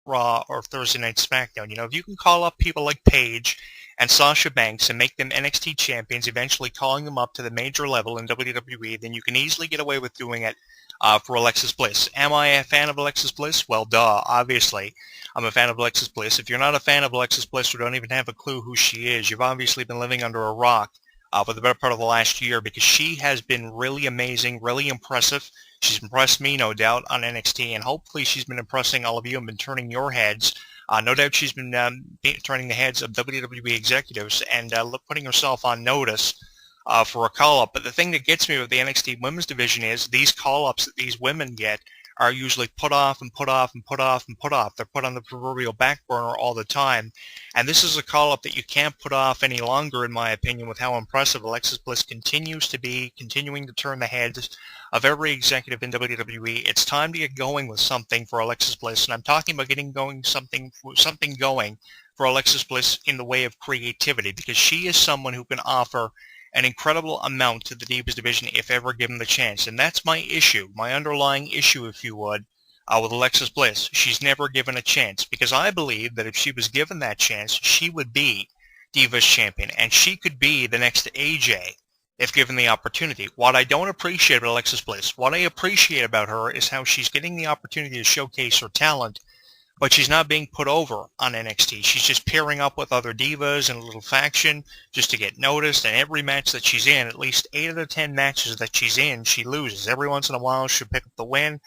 Raw or Thursday Night SmackDown. You know, if you can call up people like Paige and Sasha Banks and make them NXT champions, eventually calling them up to the major level in WWE, then you can easily get away with doing it for Alexis Bliss. Am I a fan of Alexis Bliss? Well, duh, obviously. I'm a fan of Alexis Bliss. If you're not a fan of Alexis Bliss or don't even have a clue who she is, you've obviously been living under a rock for the better part of the last year, because she has been really amazing, really impressive. She's impressed me, no doubt, on NXT, and hopefully she's been impressing all of you and been turning your heads. No doubt she's been turning the heads of WWE executives and putting herself on notice for a call-up. But the thing that gets me with the NXT women's division is these call-ups that these women get are usually put off and put off and put off and put off. They're put on the proverbial back burner all the time. And this is a call-up that you can't put off any longer, in my opinion, with how impressive Alexis Bliss continues to be, continuing to turn the heads of every executive in WWE. It's time to get going with something for Alexis Bliss. And I'm talking about getting going something going for Alexis Bliss in the way of creativity, because she is someone who can offer an incredible amount to the Divas division if ever given the chance. And that's my issue, my underlying issue, if you would, with Alexis Bliss. She's never given a chance, because I believe that if she was given that chance, she would be Divas champion, and she could be the next AJ if given the opportunity. What I don't appreciate about Alexis Bliss, what I appreciate about her is how she's getting the opportunity to showcase her talent, but she's not being put over on NXT. She's just pairing up with other divas in a little faction just to get noticed, and every match that she's in, at least 8 out of 10 matches that she's in, she loses. Every once in a while she'll pick up the win,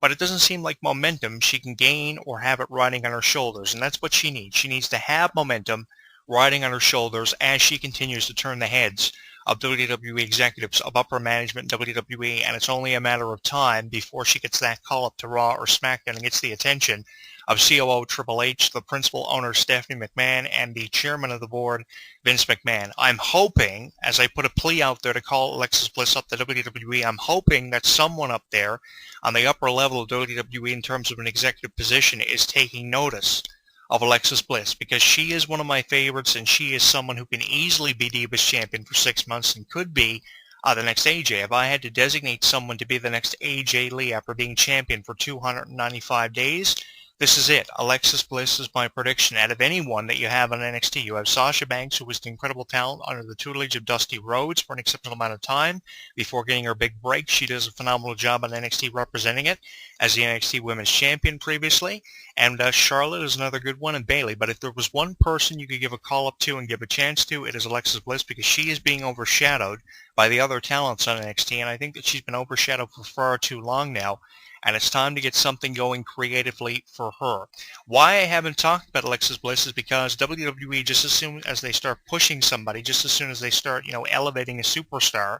but it doesn't seem like momentum she can gain or have it riding on her shoulders, and that's what she needs. She needs to have momentum riding on her shoulders as she continues to turn the heads of WWE executives, of upper management in WWE, and it's only a matter of time before she gets that call up to Raw or SmackDown and gets the attention of COO Triple H, the principal owner Stephanie McMahon, and the chairman of the board Vince McMahon. I'm hoping, as I put a plea out there to call Alexis Bliss up to WWE, I'm hoping that someone up there on the upper level of WWE in terms of an executive position is taking notice of Alexis Bliss, because she is one of my favorites, and she is someone who can easily be Divas champion for 6 months and could be the next AJ. If I had to designate someone to be the next AJ Lee after being champion for 295 days, this is it. Alexis Bliss is my prediction. Out of anyone that you have on NXT, you have Sasha Banks, who was an incredible talent under the tutelage of Dusty Rhodes for an exceptional amount of time before getting her big break. She does a phenomenal job on NXT representing it as the NXT Women's Champion previously. And Charlotte is another good one, and Bayley. But if there was one person you could give a call-up to and give a chance to, it is Alexis Bliss, because she is being overshadowed by the other talents on NXT, and I think that she's been overshadowed for far too long now, and it's time to get something going creatively for her. Why I haven't talked about Alexis Bliss is because WWE, just as soon as they start pushing somebody, just as soon as they start, elevating a superstar,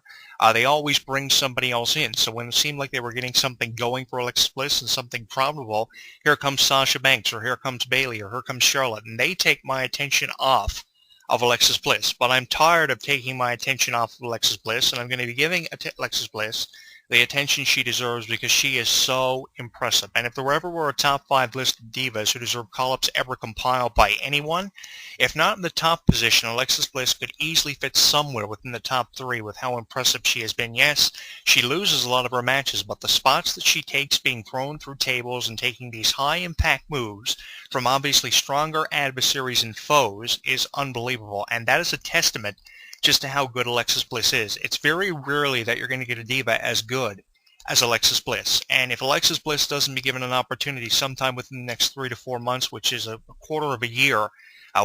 they always bring somebody else in. So when it seemed like they were getting something going for Alexis Bliss and something probable, here comes Sasha Banks, or here comes Bayley, or here comes Charlotte, and they take my attention off of Alexis Bliss. But I'm tired of taking my attention off of Alexis Bliss, and I'm going to be giving Alexis Bliss the attention she deserves, because she is so impressive. And if there ever were a top 5 list of divas who deserve call-ups ever compiled by anyone, if not in the top position, Alexis Bliss could easily fit somewhere within the top 3 with how impressive she has been. Yes, she loses a lot of her matches, but the spots that she takes, being thrown through tables and taking these high-impact moves from obviously stronger adversaries and foes, is unbelievable. And that is a testament just to how good Alexis Bliss is. It's very rarely that you're going to get a diva as good as Alexis Bliss. And if Alexis Bliss doesn't be given an opportunity sometime within the next 3 to 4 months, which is a quarter of a year,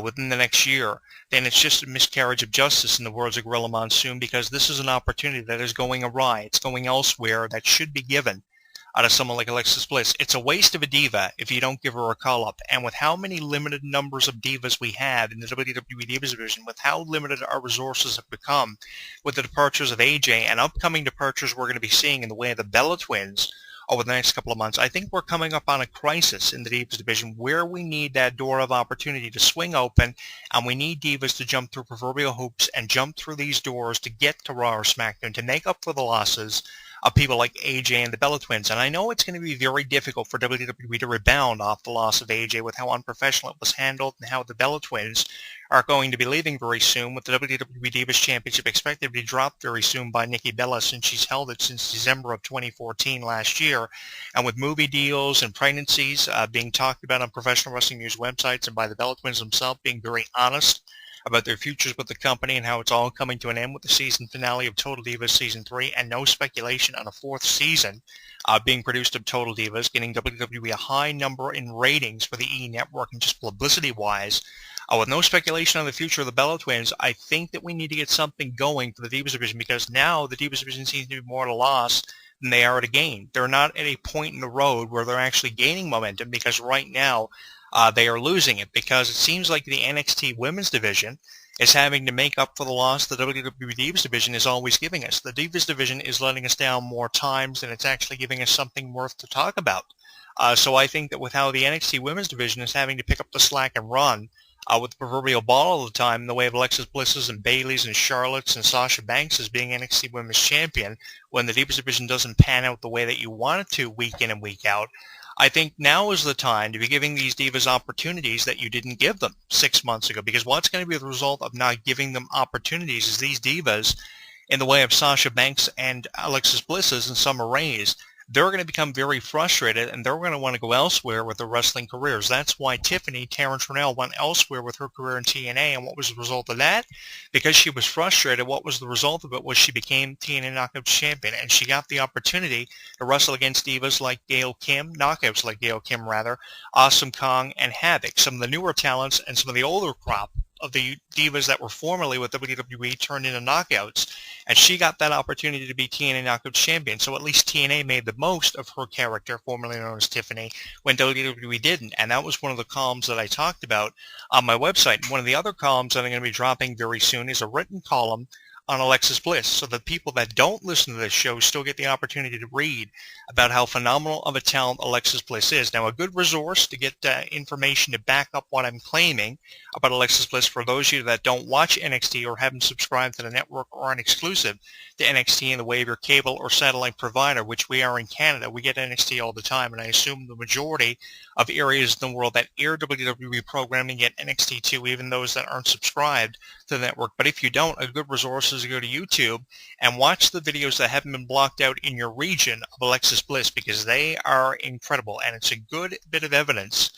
within the next year, then it's just a miscarriage of justice, in the words of Gorilla Monsoon, because this is an opportunity that is going awry. It's going elsewhere that should be given out of someone like Alexis Bliss. It's a waste of a diva if you don't give her a call-up. And with how many limited numbers of divas we have in the WWE Divas division, with how limited our resources have become, with the departures of AJ and upcoming departures we're going to be seeing in the way of the Bella Twins over the next couple of months, I think we're coming up on a crisis in the Divas division where we need that door of opportunity to swing open, and we need divas to jump through proverbial hoops and jump through these doors to get to Raw or SmackDown, to make up for the losses of people like AJ and the Bella Twins. And I know it's going to be very difficult for WWE to rebound off the loss of AJ with how unprofessional it was handled and how the Bella Twins are going to be leaving very soon, with the WWE Divas Championship expected to be dropped very soon by Nikki Bella, since she's held it since December of 2014 last year. And with movie deals and pregnancies being talked about on professional wrestling news websites and by the Bella Twins themselves being very honest about their futures with the company and how it's all coming to an end with the season finale of Total Divas Season 3, and no speculation on a fourth season being produced of Total Divas, getting WWE a high number in ratings for the E! Network and just publicity-wise. With no speculation on the future of the Bella Twins, I think that we need to get something going for the Divas Division, because now the Divas Division seems to be more at a loss than they are at a gain. They're not at a point in the road where they're actually gaining momentum, because right now they are losing it, because it seems like the NXT Women's Division is having to make up for the loss the WWE Divas Division is always giving us. The Divas Division is letting us down more times than it's actually giving us something worth to talk about. So I think that with how the NXT Women's Division is having to pick up the slack and run, with the proverbial ball all the time in the way of Alexis Bliss's and Bayley's and Charlotte's and Sasha Banks as being NXT Women's Champion, when the Divas Division doesn't pan out the way that you want it to week in and week out, I think now is the time to be giving these divas opportunities that you didn't give them 6 months ago. Because what's going to be the result of not giving them opportunities is these divas, in the way of Sasha Banks and Alexis Bliss's and Summer Rae's, they're going to become very frustrated, and they're going to want to go elsewhere with their wrestling careers. That's why Tiffany Terrence Renell went elsewhere with her career in TNA, and what was the result of that? Because she was frustrated, what was the result of it was she became TNA Knockouts Champion, and she got the opportunity to wrestle against divas like Gail Kim, knockouts like Gail Kim rather, Awesome Kong, and Havoc, some of the newer talents and some of the older crop of the divas that were formerly with WWE turned into knockouts, and she got that opportunity to be TNA Knockouts Champion. So at least TNA made the most of her character, formerly known as Tiffany, when WWE didn't, and that was one of the columns that I talked about on my website. One of the other columns that I'm going to be dropping very soon is a written column on Alexis Bliss, so the people that don't listen to this show still get the opportunity to read about how phenomenal of a talent Alexis Bliss is. Now, a good resource to get information to back up what I'm claiming about Alexis Bliss for those of you that don't watch NXT or haven't subscribed to the network or aren't exclusive to NXT in the way of your cable or satellite provider, which we are in Canada. We get NXT all the time, and I assume the majority of areas in the world that air WWE programming get NXT too, even those that aren't subscribed to the network. But if you don't, a good resource is to go to YouTube and watch the videos that haven't been blocked out in your region of Alexis Bliss, because they are incredible, and it's a good bit of evidence.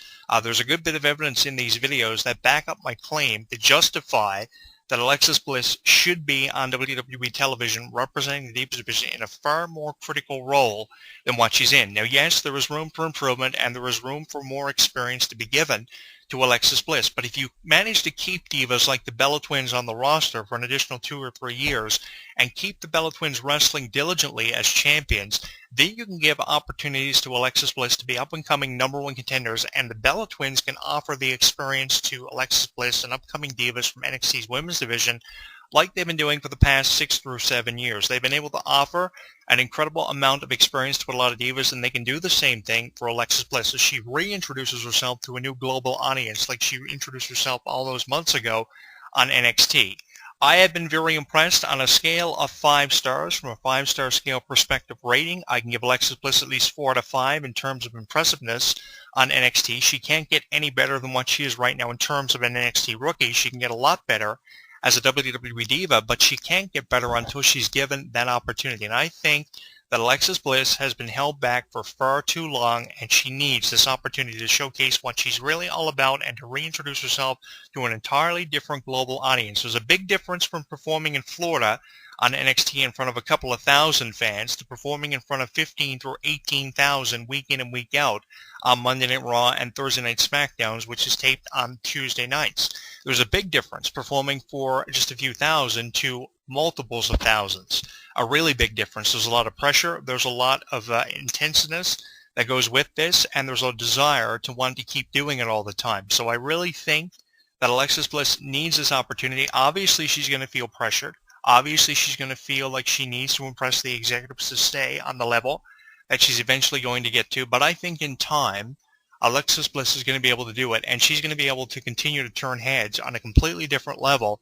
There's a good bit of evidence in these videos that back up my claim to justify that Alexis Bliss should be on WWE television representing the Divas Division in a far more critical role than what she's in. Now, yes, there is room for improvement, and there is room for more experience to be given to Alexis Bliss. But if you manage to keep divas like the Bella Twins on the roster for an additional 2 or 3 years and keep the Bella Twins wrestling diligently as champions, then you can give opportunities to Alexis Bliss to be up-and-coming number one contenders, and the Bella Twins can offer the experience to Alexis Bliss and upcoming divas from NXT's women's division like they've been doing for the past 6 through 7 years. They've been able to offer an incredible amount of experience to a lot of divas, and they can do the same thing for Alexis Bliss as she reintroduces herself to a new global audience like she introduced herself all those months ago on NXT. I have been very impressed. On a scale of 5 stars, from a 5-star scale perspective rating, I can give Alexis Bliss at least 4 out of 5 in terms of impressiveness on NXT. She can't get any better than what she is right now in terms of an NXT rookie. She can get a lot better as a WWE diva, but she can't get better until she's given that opportunity. And I think that Alexis Bliss has been held back for far too long, and she needs this opportunity to showcase what she's really all about and to reintroduce herself to an entirely different global audience. There's a big difference from performing in Florida on NXT in front of a couple of thousand fans to performing in front of 15,000 or 18,000 week in and week out on Monday Night Raw and Thursday Night SmackDowns, which is taped on Tuesday nights. There's a big difference performing for just a few thousand to multiples of thousands. A really big difference. There's a lot of pressure. There's a lot of intenseness that goes with this, and there's a desire to want to keep doing it all the time. So I really think that Alexis Bliss needs this opportunity. Obviously, she's going to feel pressured. Obviously, she's going to feel like she needs to impress the executives to stay on the level that she's eventually going to get to. But I think in time, Alexis Bliss is going to be able to do it, and she's going to be able to continue to turn heads on a completely different level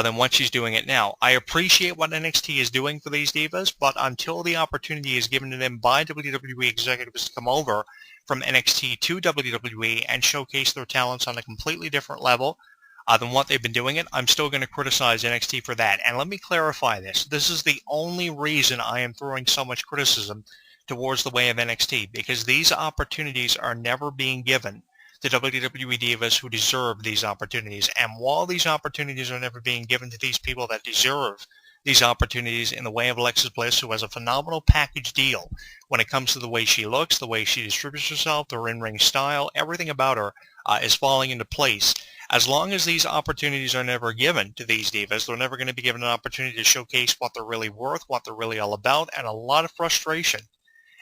than what she's doing it now. I appreciate what NXT is doing for these divas, but until the opportunity is given to them by WWE executives to come over from NXT to WWE and showcase their talents on a completely different level than what they've been doing it, I'm still going to criticize NXT for that. And let me clarify this. This is the only reason I am throwing so much criticism towards the way of NXT, because these opportunities are never being given to WWE divas who deserve these opportunities. And while these opportunities are never being given to these people that deserve these opportunities in the way of Alexis Bliss, who has a phenomenal package deal when it comes to the way she looks, the way she distributes herself, her in-ring style, everything about her is falling into place. As long as these opportunities are never given to these divas, they're never going to be given an opportunity to showcase what they're really worth, what they're really all about, and a lot of frustration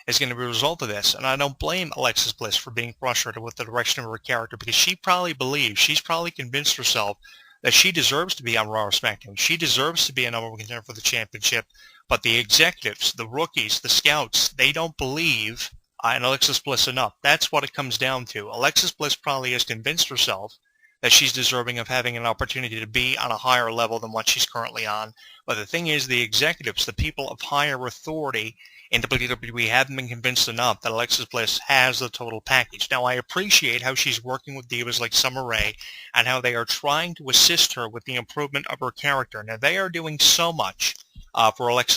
is going to be a result of this. And I don't blame Alexis Bliss for being frustrated with the direction of her character, because she probably believes, she's probably convinced herself that she deserves to be on Raw or SmackDown. She deserves to be a number one contender for the championship. But the executives, the rookies, the scouts, they don't believe in Alexis Bliss enough. That's what it comes down to. Alexis Bliss probably has convinced herself that she's deserving of having an opportunity to be on a higher level than what she's currently on. But the thing is, the executives, the people of higher authority in WWE, haven't been convinced enough that Alexis Bliss has the total package. Now, I appreciate how she's working with divas like Summer Rae and how they are trying to assist her with the improvement of her character. Now, they are doing so much for Alexis